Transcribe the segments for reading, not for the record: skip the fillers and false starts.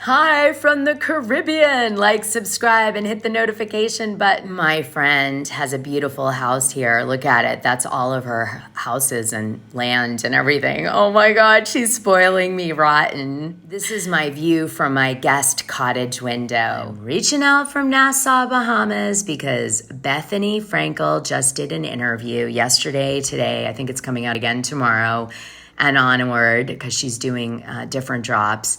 Hi from the Caribbean. Like, subscribe, and hit the notification button. My friend has a beautiful house here. Look at it. That's all of her houses and land and everything. Oh my God, she's spoiling me rotten. This is my view from my guest cottage window. I'm reaching out from Nassau, Bahamas, because Bethenny Frankel just did an interview yesterday, today. I think it's coming out again tomorrow and onward because she's doing different drops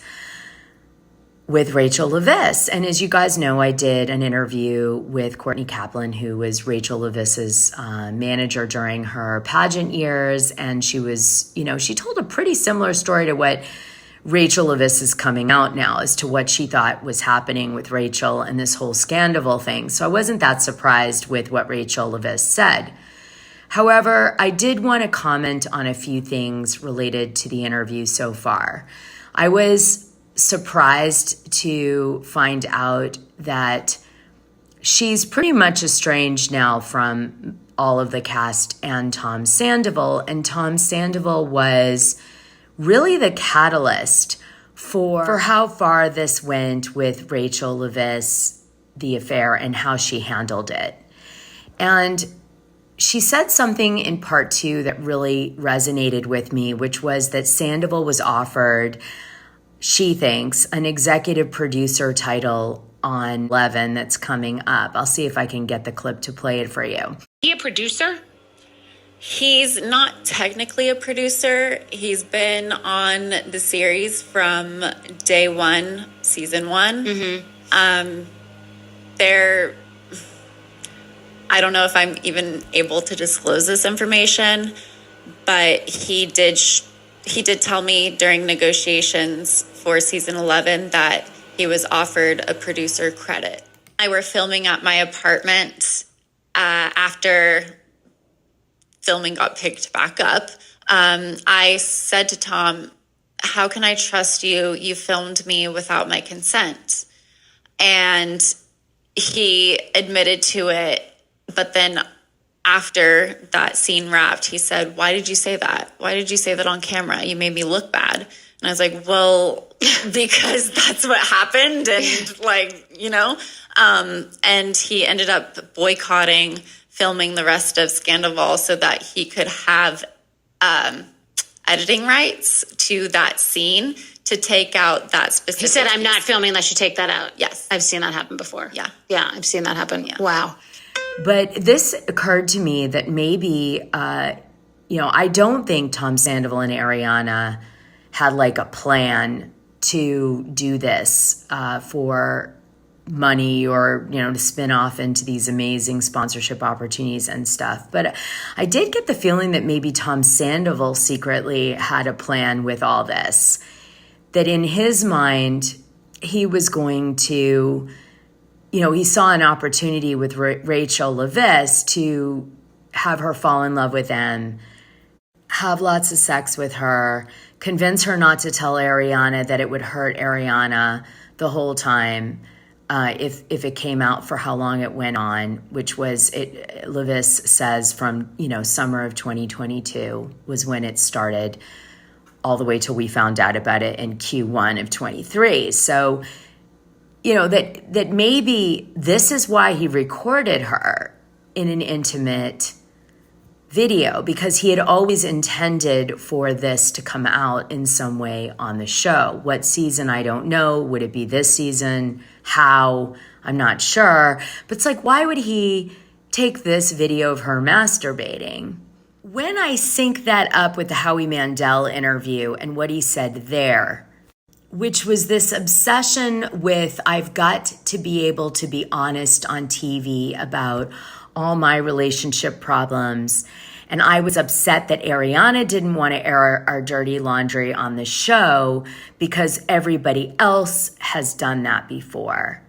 with Rachel Leviss. And as you guys know, I did an interview with Courtney Kaplan, who was Rachel Leviss's manager during her pageant years. And she was, she told a pretty similar story to what Rachel Leviss is coming out now as to what she thought was happening with Rachel and this whole Sandoval thing. So I wasn't that surprised with what Rachel Leviss said. However, I did want to comment on a few things related to the interview so far. I was surprised to find out that she's pretty much estranged now from all of the cast and Tom Sandoval. And Tom Sandoval was really the catalyst for how far this went with Rachel Leviss, the affair, and how she handled it. And she said something in part 2 that really resonated with me, which was that Sandoval was offered, she thinks, an executive producer title on 11 that's coming up. I'll see if I can get the clip to play it for you. He a producer? He's not technically a producer. He's been on the series from day one, season 1. Mm-hmm. I don't know if I'm even able to disclose this information, but he did tell me during negotiations for season 11 that he was offered a producer credit. I were filming at my apartment after filming got picked back up. I said to Tom, "How can I trust you? You filmed me without my consent." And he admitted to it, but then after that scene wrapped, he said, "Why did you say that? Why did you say that on camera? You made me look bad." And I was like, "Well, because that's what happened." And he ended up boycotting filming the rest of Sandoval so that he could have editing rights to that scene to take out that specific He said, "I'm piece. not filming unless you take that out." Yes. I've seen that happen before. Yeah. Yeah, I've seen that happen. Yeah. Wow. But this occurred to me that maybe, I don't think Tom Sandoval and Ariana had like a plan to do this for money or, to spin off into these amazing sponsorship opportunities and stuff. But I did get the feeling that maybe Tom Sandoval secretly had a plan with all this, that in his mind, he was going to, he saw an opportunity with Rachel Leviss to have her fall in love with him, have lots of sex with her, convince her not to tell Ariana that it would hurt Ariana the whole time if it came out for how long it went on, which was, Leviss says from, summer of 2022 was when it started, all the way till we found out about it in Q1 of 23. So, that maybe this is why he recorded her in an intimate video, because he had always intended for this to come out in some way on the show. What season, I don't know. Would it be this season? How? I'm not sure. But it's like, why would he take this video of her masturbating? When I sync that up with the Howie Mandel interview and what he said there, which was this obsession with, I've got to be able to be honest on TV about all my relationship problems. And I was upset that Ariana didn't want to air our dirty laundry on the show because everybody else has done that before.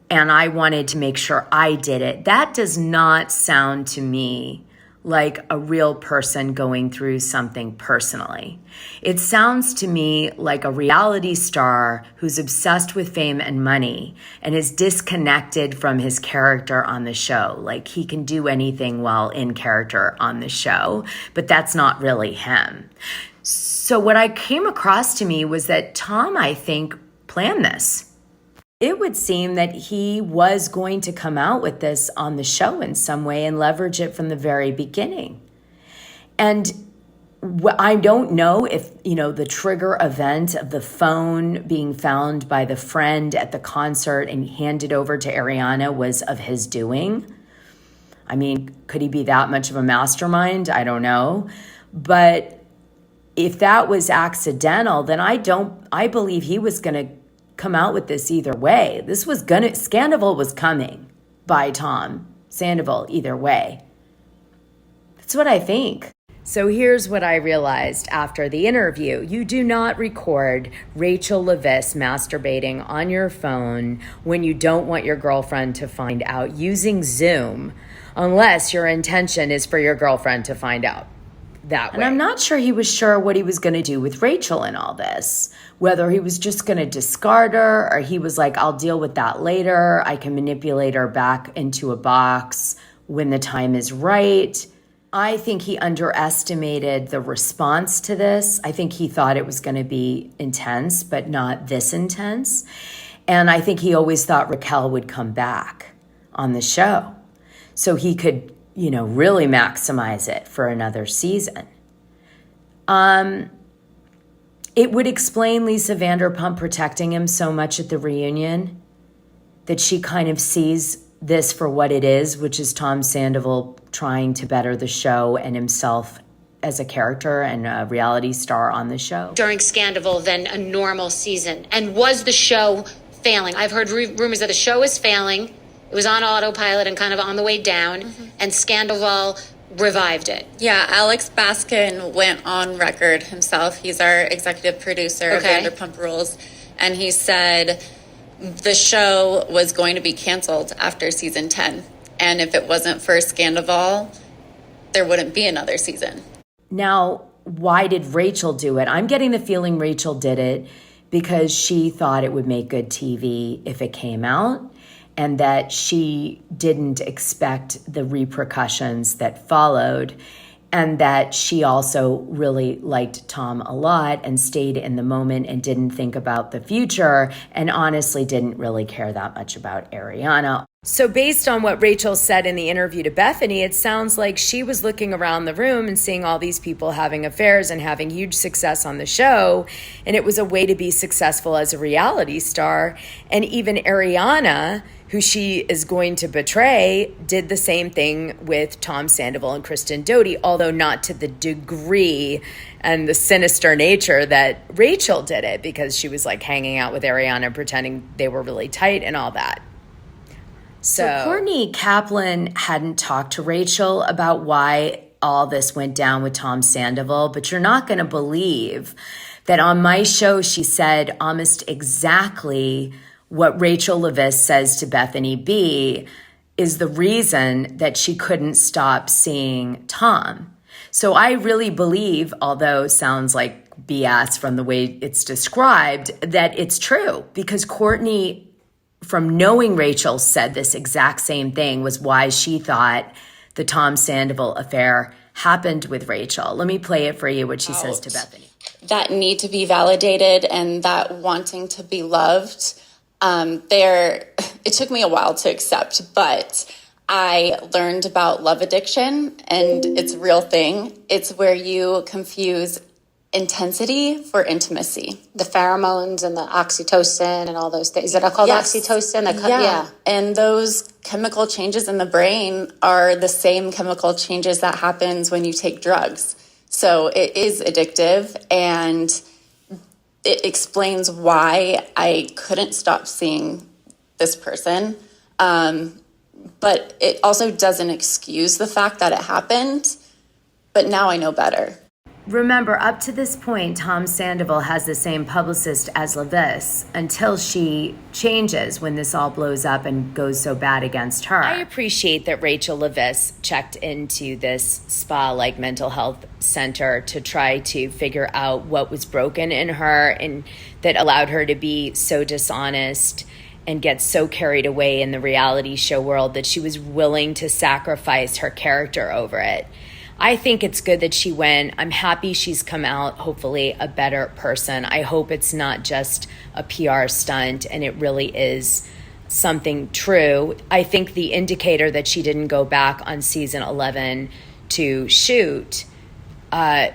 And I wanted to make sure I did it. That does not sound to me like a real person going through something personally. It sounds to me like a reality star who's obsessed with fame and money and is disconnected from his character on the show. Like he can do anything while in character on the show, but that's not really him. So what I came across to me was that Tom, I think, plan this. It would seem that he was going to come out with this on the show in some way and leverage it from the very beginning. And I don't know if, the trigger event of the phone being found by the friend at the concert and handed over to Ariana was of his doing. I mean, could he be that much of a mastermind? I don't know. But if that was accidental, then I believe he was going to come out with this either way. Sandoval was coming by Tom Sandoval either way. That's what I think. So here's what I realized after the interview. You do not record Rachel Leviss masturbating on your phone when you don't want your girlfriend to find out using Zoom, unless your intention is for your girlfriend to find out that way. And I'm not sure he was sure what he was going to do with Rachel in all this, whether he was just going to discard her or he was like, I'll deal with that later. I can manipulate her back into a box when the time is right. I think he underestimated the response to this. I think he thought it was going to be intense, but not this intense. And I think he always thought Raquel would come back on the show so he could, really maximize it for another season. It would explain Lisa Vanderpump protecting him so much at the reunion, that she kind of sees this for what it is, which is Tom Sandoval trying to better the show and himself as a character and a reality star on the show. During Sandoval than a normal season. And was the show failing? I've heard rumors that the show is failing. It was on autopilot and kind of on the way down, and Sandoval revived it. Yeah, Alex Baskin went on record himself. He's our executive producer of Vanderpump Rules, and he said the show was going to be canceled after season 10. And if it wasn't for Sandoval, there wouldn't be another season. Now, why did Rachel do it? I'm getting the feeling Rachel did it because she thought it would make good TV if it came out, and that she didn't expect the repercussions that followed, and that she also really liked Tom a lot and stayed in the moment and didn't think about the future and honestly didn't really care that much about Ariana. So based on what Rachel said in the interview to Bethenny, it sounds like she was looking around the room and seeing all these people having affairs and having huge success on the show, and it was a way to be successful as a reality star. And even Ariana, who she is going to betray, did the same thing with Tom Sandoval and Kristen Doute, although not to the degree and the sinister nature that Rachel did it, because she was like hanging out with Ariana and pretending they were really tight and all that. So Courtney Kaplan hadn't talked to Rachel about why all this went down with Tom Sandoval, but you're not going to believe that on my show she said almost exactly what Rachel Leviss says to Bethenny B is the reason that she couldn't stop seeing Tom. So I really believe, although it sounds like BS from the way it's described, that it's true, because Courtney, from knowing Rachel, said this exact same thing was why she thought the Tom Sandoval affair happened with Rachel. Let me play it for you, what she says to Bethenny. That need to be validated and that wanting to be loved, it took me a while to accept, but I learned about love addiction, and it's a real thing. It's where you confuse intensity for intimacy. The pheromones and the oxytocin and all those things. Is that called oxytocin? Yeah. And those chemical changes in the brain are the same chemical changes that happens when you take drugs. So it is addictive, and it explains why I couldn't stop seeing this person. But it also doesn't excuse the fact that it happened. But now I know better. Remember, up to this point, Tom Sandoval has the same publicist as Leviss until she changes when this all blows up and goes so bad against her. I appreciate that Rachel Leviss checked into this spa-like mental health center to try to figure out what was broken in her and that allowed her to be so dishonest and get so carried away in the reality show world that she was willing to sacrifice her character over it. I think it's good that she went. I'm happy she's come out, hopefully, a better person. I hope it's not just a PR stunt and it really is something true. I think the indicator that she didn't go back on season 11 to shoot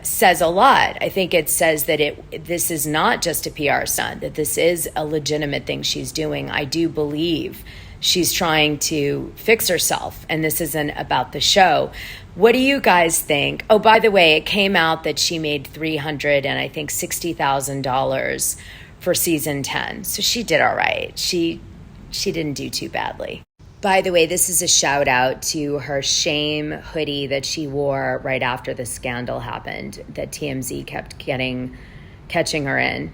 says a lot. I think it says that this is not just a PR stunt, that this is a legitimate thing she's doing. I do believe she's trying to fix herself, and this isn't about the show. What do you guys think? Oh, by the way, it came out that she made $360,000 for season 10, so she did all right. She didn't do too badly. By the way, this is a shout out to her shame hoodie that she wore right after the scandal happened that TMZ kept catching her in.